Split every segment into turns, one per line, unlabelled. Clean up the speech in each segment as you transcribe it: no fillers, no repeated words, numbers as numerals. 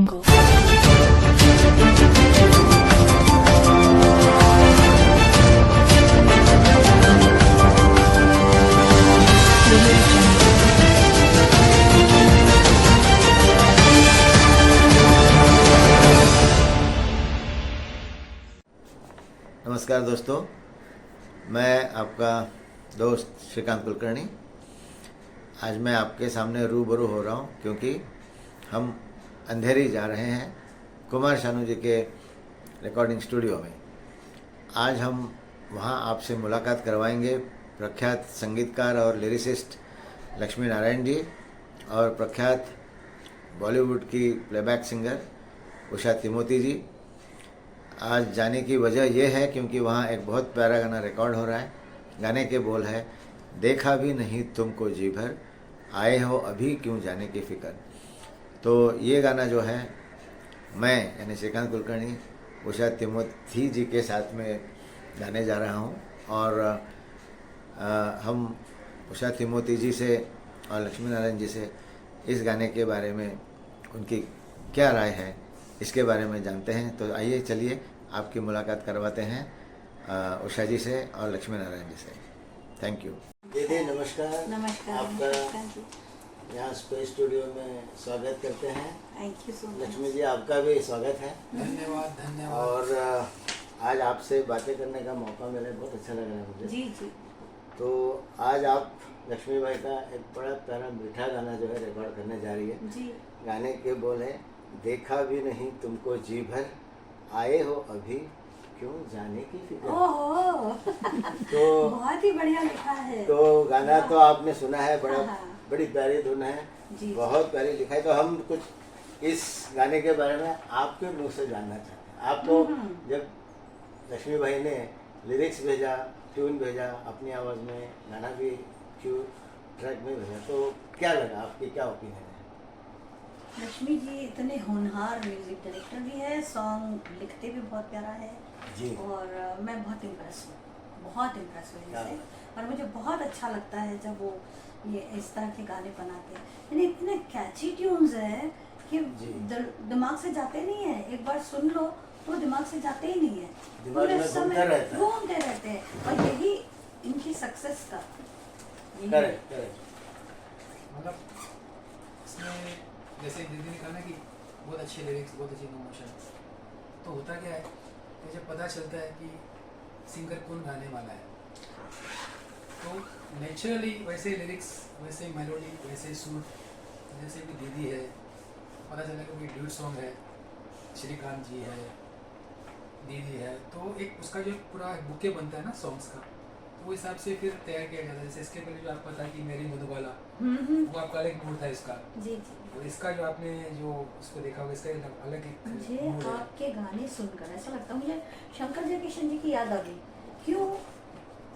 jungle.
नमस्कार दोस्तों, मैं आपका दोस्त श्रीकांत कुलकर्णी। आज मैं आपके सामने रूबरू हो रहा हूँ क्योंकि हम अंधेरी जा रहे हैं कुमार शानू जी के रिकॉर्डिंग स्टूडियो में। आज हम वहाँ आपसे मुलाकात करवाएंगे प्रख्यात संगीतकार और लिरिसिस्ट लक्ष्मी नारायण जी और प्रख्यात बॉलीवुड की प्लेबैक सिंगर उषा तिमोती जी। आज जाने की वजह यह है क्योंकि वहाँ एक बहुत प्यारा गाना रिकॉर्ड हो रहा है। गाने के बोल है, देखा भी नहीं तुमको जी भर, आए हो अभी क्यों जाने की फ़िक्र। तो ये गाना जो है मैं यानी श्रीकांत कुलकर्णी उषा तिमोती जी के साथ में गाने जा रहा हूँ और हम उषा तिमोती जी से और लक्ष्मी नारायण जी से इस गाने के बारे में उनकी क्या राय है इसके बारे में जानते हैं। तो आइए चलिए आपकी मुलाकात करवाते हैं उषा जी से और लक्ष्मी नारायण जी से। Thank you. दीदी नमस्कार।
नमस्कार।
आपका यहाँ स्पेस स्टूडियो में स्वागत करते हैं।
Thank you so much.
Lakshmi ji आपका भी स्वागत है।
धन्यवाद धन्यवाद।
और आज आपसे बातें करने का मौका मिले, बहुत अच्छा लग रहा है मुझे।
जी जी।
तो आज आप लक्ष्मी भाई का एक बड़ा प्यारा मीठा गाना जो है रिकॉर्ड करने जा रही है।
जी।
गाने के बोल है, देखा भी नहीं तुमको जी भर, आए हो अभी क्यों जाने की फिक्र।
ओहो
तो
बहुत ही बढ़िया लिखा है।
तो गाना तो आपने सुना है, बड़ा
हाँ।
बड़ी प्यारी धुन है,
जी।
बहुत प्यारी लिखा है। तो हम कुछ इस गाने के बारे में आपके मुंह से जानना चाहते हैं। आपको जब लक्ष्मी भाई ने लिरिक्स भेजा, ट्यून भेजा, अपनी आवाज़ में गाना भी क्यों ट्रैक में भेजा, तो क्या लगा, आपकी क्या ओपिनियन है?
लक्ष्मी जी इतने होनहार म्यूजिक डायरेक्टर भी है, सॉन्ग लिखते भी बहुत प्यारा है
जी।
और मैं बहुत इम्प्रेस हूँ इनसे। और मुझे बहुत अच्छा लगता है जब वो ये इस तरह के गाने बनाते हैं। यानी इतने कैची ट्यून्स है कि दिमाग से जाते नहीं है। एक बार सुन लो तो दिमाग से जाते ही नहीं है,
दिमाग में
घूमते रहते हैं। और यही इनकी सक्सेस का
करेक्ट।
मतलब इसमें जैसे दीदी ने कहा ना कि बहुत अच्छे लिरिक्स, बहुत अच्छी इमोशन। तो होता क्या है कि जब पता चलता है कि सिंगर कौन गाने वाला है तो नेचुरली वैसे लिरिक्स, वैसे मेलोडी, वैसे सुर, जैसे कि दीदी है, पता चला कि कोई ड्यूट सॉन्ग है, श्रीकांत जी है, दीदी है, तो एक उसका जो पूरा बुके बनता है ना सॉन्ग्स का, तो वो हिसाब से फिर तैयार किया जाता है। जैसे इसके पहले जो आपको पता है कि मेरी मधुबाला, वो आपका अलग मूड था इसका।
जी जी।
और इसका जो आपने जो उसको देखा होगा, इसका अलग एक
मुझे
मूड है।
आपके गाने सुनकर ऐसा लगता है मुझे शंकर जयकिशन जी की याद आ गई। क्यों?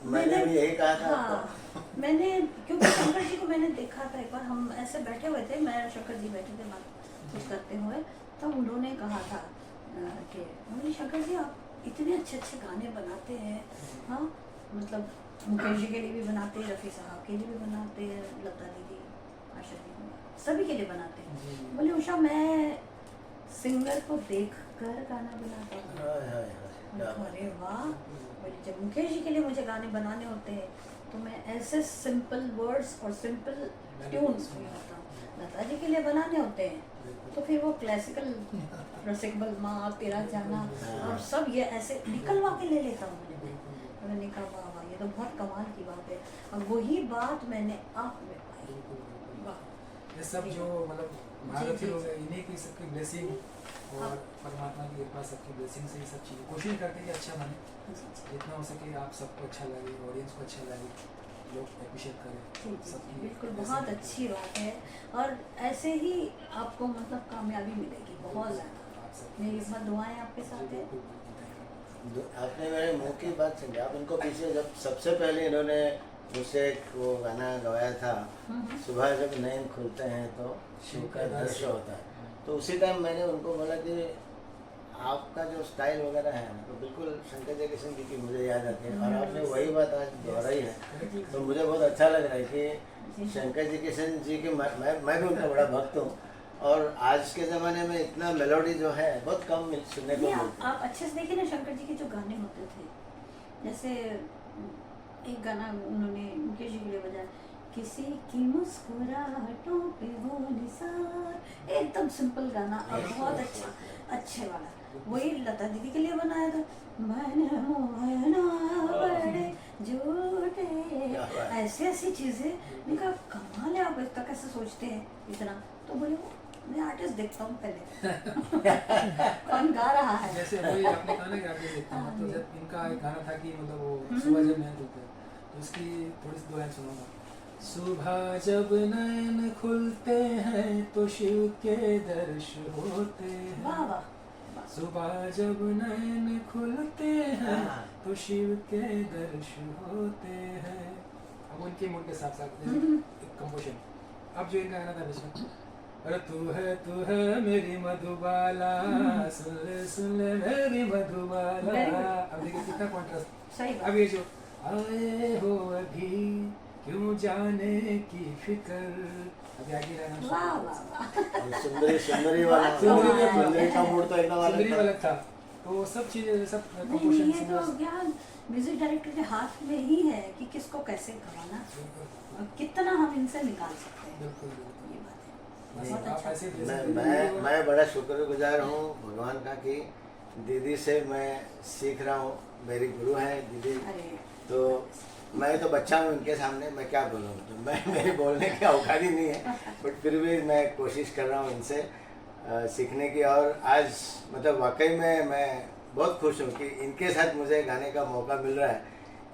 मैंने भी यही कहा था।
हाँ, मैंने क्योंकि शंकर जी को मैंने देखा था एक बार, हम ऐसे बैठे हुए थे, मैं शंकर जी बैठे थे बात कुछ करते हुए, तब उन्होंने कहा था कि शंकर जी आप इतने अच्छे अच्छे गाने बनाते हैं। हाँ, मतलब मुकेश जी के लिए भी बनाते हैं, रफ़ी साहब के लिए भी बनाते हैं, लता दीदी, आशा दीदी, सभी के लिए बनाते हैं। बोले उषा मैं सिंगर को देख कर गाना बनाता हूँ। अरे वाह। बोले जब मुकेश जी के लिए मुझे गाने बनाने होते हैं तो मैं ऐसे सिंपल वर्ड्स और सिंपल ट्यून्स में होता हूँ। लता जी के लिए बनाने होते हैं तो फिर वो क्लासिकल रसिकबल माँ, तेरा जाना और सब ये ऐसे निकलवा के ले लेता हूँ। मैंने कहा वाह वाह, ये तो बहुत कमाल की बात है। और वही बात मैंने आप में पाई। वाह।
ये सब जो मतलब भारतीय लोग हैं, इन्हीं की सबकी ब्लेसिंग और परमात्मा की कृपा, सबकी ब्लेसिंग से ये सब चीज़ें कोशिश करते हैं कि अच्छा बने, जितना हो सके आप सबको अच्छा लगे, ऑडियंस को अच्छा लगे, लोग अप्रिशिएट करें सबकी।
बिल्कुल, बहुत अच्छी बात है। और ऐसे ही आपको मतलब कामयाबी मिलेगी बहुत ज़्यादा। मेरी बहुत दुआएं आपके साथ है।
आपने मेरे मुंह की बात समझी। आप उनको पीछे जब सबसे पहले इन्होंने मुझसे वो गाना गवाया था, सुबह जब नैन खुलते हैं तो शिव का दर्शन होता है, तो उसी टाइम मैंने उनको बोला कि आपका जो स्टाइल वगैरह है तो बिल्कुल शंकर जयकिशन जी की मुझे याद आती है। और आपने वही बात आज दोहराई है, तो मुझे बहुत अच्छा लग रहा है कि शंकर जयकिशन जी की मैं भी उनका बड़ा भक्त हूँ। और आज के ज़माने में इतना मेलोडी जो है बहुत कम सुनने को
नहीं,
मिलती है।
आप अच्छे से देखिए ना, शंकर जी के जो गाने होते थे, जैसे एक गाना उन्होंने मुकेश जी के लिए बजाया, किसी की मुस्कुराहटों पे हो निसार, एकदम सिंपल गाना और बहुत अच्छा अच्छे वाला, वही लता दीदी के लिए बनाया था। मैंने मोहना बड़े झूठे, ऐसी ऐसी चीजें, मैंने कहा कमाल है, आप इसका कैसे सोचते हैं इतना? तो बोले वो मैं आर्टिस्ट देखता हूँ पहले कौन गा रहा है।
जैसे वही आपने कहा ना कि आर्टिस्ट देखता हूँ, तो जब इनका एक गाना था कि मतलब वो सुबह जब नैन खुलते हैं, तो उसकी थोड़ी सी 2 लाइन सुनाऊंगा। सुबह जब नैन खुलते हैं तो शिव के दर्श होते हैं,
वाह वाह,
सुबह जब नैन खुलते हैं तो शिव के दर्श होते हैं। अब उनके मूड के साथ साथ एक कंपोजिशन, अब जो इनका गाना था इसमें, अरे तू है मेरी मधुबाला, सुन ले मेरी मधुबाला। अब देखिए कितना कॉन्ट्रास्ट।
सही बात।
अब ये जो आए हो अभी क्यों जाने की फिक्र, अभी आगे रहना
वाह वाह वाह,
सुंदरी सुंदरी वाला, सुंदरी का मूड तो एकदम
सुंदरी
अलग
अलग था। तो सब चीजें सब
नहीं
कंपोजिशन
ये तो ज्ञान म्यूजिक डायरेक्टर के हाथ में ही है कि किसको कैसे गवाना और कितना हम इनसे निकाल सकते हैं।
बिल्कुल
ये बात है,
नहीं,
बहुत
आप
अच्छा।
ऐसे
मैं बड़ा शुक्रगुजार हूँ भगवान का कि दीदी से मैं सीख रहा हूँ, मेरी गुरु है दीदी।
अरे
तो मैं तो बच्चा हूँ इनके सामने, मैं क्या बोलूँ, तो मैं मेरे बोलने की औकात ही नहीं है, बट फिर भी मैं कोशिश कर रहा हूँ इनसे सीखने की। और आज मतलब वाकई में मैं बहुत खुश हूँ कि इनके साथ मुझे गाने का मौका मिल रहा है।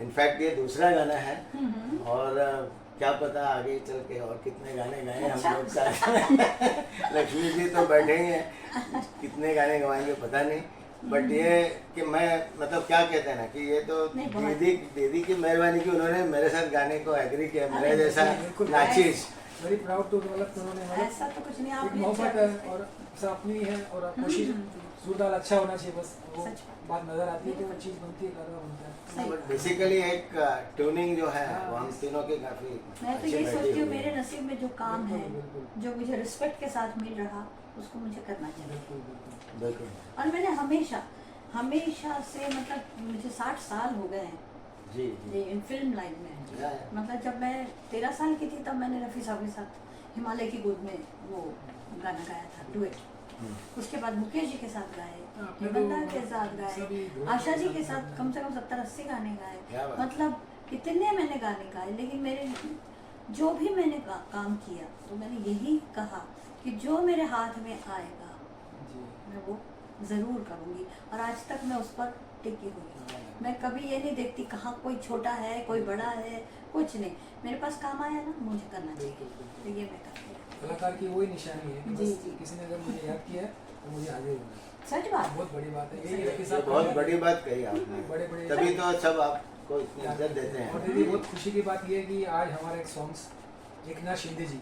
इनफैक्ट ये दूसरा गाना है और क्या पता आगे चल के और कितने गाने गाए हम लोग साथ। लक्ष्मी जी तो बैठे ही हैं, कितने गाने गवाएंगे पता नहीं, बट ये कि मैं मतलब क्या कहते हैं ना कि ये तो दीदी की मेहरबानी की उन्होंने मेरे साथ गाने को एग्री किया, मेरे जैसा नाचिस।
वेरी प्राउड टू मतलब उन्होंने
ऐसा तो कुछ नहीं,
एक
आप
मोहब्बत है और सब अपनी है और कोशिश सुरदाल अच्छा होना चाहिए, बस वो
सच
बात नजर आती है तो वो चीज बनती है, करना बनता है।
बेसिकली एक ट्यूनिंग जो है वो हम तीनों की काफी
मैं तो
अच्छी
यही
बैठी
सोचती हूँ
हुई है।
मेरे नसीब में जो काम है,
बिल्कुल।
जो मुझे रिस्पेक्ट के साथ मिल रहा, उसको मुझे करना चाहिए।
बिल्कुल बिल्कुल
बिल्कुल।
और मैंने हमेशा से मतलब मुझे 60 साल हो गए हैं
जी
ये इन फिल्म लाइन में।
या।
मतलब जब मैं 13 साल की थी तब मैंने रफ़ी साहब के साथ हिमालय की गोद में वो गाना गाया था, डुएट। उसके बाद मुकेश जी के साथ गाए, निबंधा के साथ गाए, आशा जी के साथ कम से कम 70-80 गाने
क्या
गाए।
बात।
मतलब इतने मैंने गाने गाए, लेकिन मेरे जो भी मैंने काम किया तो मैंने यही कहा कि जो मेरे हाथ में आएगा
जी
मैं वो ज़रूर करूँगी, और आज तक मैं उस पर टिकी हुई हूँ। मैं कभी ये नहीं देखती कहाँ कोई छोटा है कोई बड़ा है, कुछ नहीं, मेरे पास काम आया ना मुझे करना चाहिए, तो ये मैं करती हूँ।
कलाकार की वही निशानी है कि
जी,
बस
जी।
किसी ने अगर मुझे याद किया है तो मुझे हाजिर होना है।
सच बात।
बहुत बड़ी बात है यही है कि
ये
सब
बहुत बड़ी बात कही आपने,
बड़े-बड़े
तभी तो सब आपको इतनी इज्जत देते
और
हैं।
दीदी बहुत खुशी की बात ये है कि आज हमारा एक सॉन्ग्स एकनाथ शिंदे जी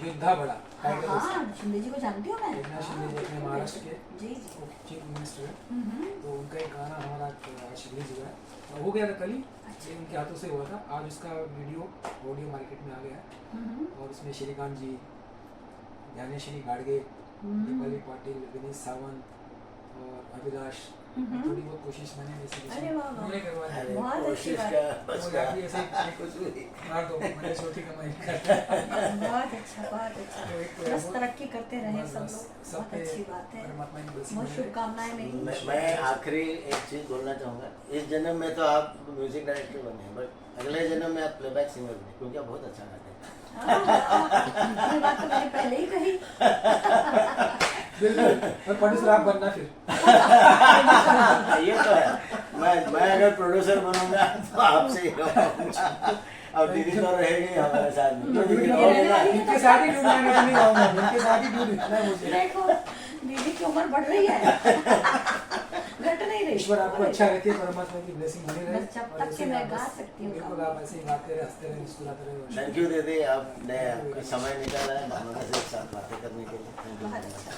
योद्धा बड़ा टाइटल है
हाँ, शिंदे जी को जानती हूँ मैं।
एकनाथ शिंदे जी अपने महाराष्ट्र के
जी जी।
चीफ मिनिस्टर है,
हम्म,
तो उनका एक गाना हमारा आज रिलीज हुआ है और हो गया था कल ही, ये उनके हाथों से हुआ था। आज उसका ऑडियो मार्केट में आ गया है
हम्म,
और उसमें श्रीकांत जी, ज्ञानेश्वरी गाड़गे, दीपाली पाटिल, विनीत सावंत और अभिलाष, थोड़ी बहुत कोशिश मैंने वैसे
अरे वाह वाह।
उन्होंने करवाया है।
अरे
बहुत अच्छी
कोशिश
बात।
का बस
तो
का
आप भी ऐसे ही
कुछ भी।
मार दो, मैंने छोटी कमाई कर
बहुत अच्छा बहुत अच्छा।
तो एक
बस तरक्की करते रहे सब
बस
लोग,
सब
बहुत
पे
अच्छी बात है।
परमात्मा की blessing
बहुत
बनी रहे।
शुभकामनाएं मेरी।
मैं आखिरी एक चीज बोलना चाहूँगा, इस जन्म में तो आप म्यूजिक डायरेक्टर बने हैं, बट अगले जन्म में आप प्लेबैक सिंगर बने, क्योंकि आप बहुत अच्छा गाते हैं।
ये बात तो मैंने पहले ही कही।
बिल्कुल, और प्रोड्यूसर आप बनना फिर।
ये तो है, मैं अगर प्रोड्यूसर बनूंगा तो आपसे ही रहूंगा। अब दीदी तो रहेगी हमारे साथ में, तो दीदी रहोगे ना।
इनके साथ ही ड्यूटी मैं नहीं गाऊंगा, इनके साथ ही ड्यूटी है मुझे।
देखो दीदी की उम्र बढ़ रही है, घट नहीं रही।
ईश्वर आपको अच्छा रखे, परमात्मा की ब्लेसिंग बनी रहे।
बस जब
और
तक
ऐसे
कि मैं
आप
गा
बस-
सकती हूँ
बिल्कुल आप ऐसे ही गाते रहे, हंसते रहे, मुस्कुराते रहे।
थैंक यू दीदी, आपने आपका समय निकाला है हमारे साथ बातें करने के लिए। Thank you.
बहुत अच्छा।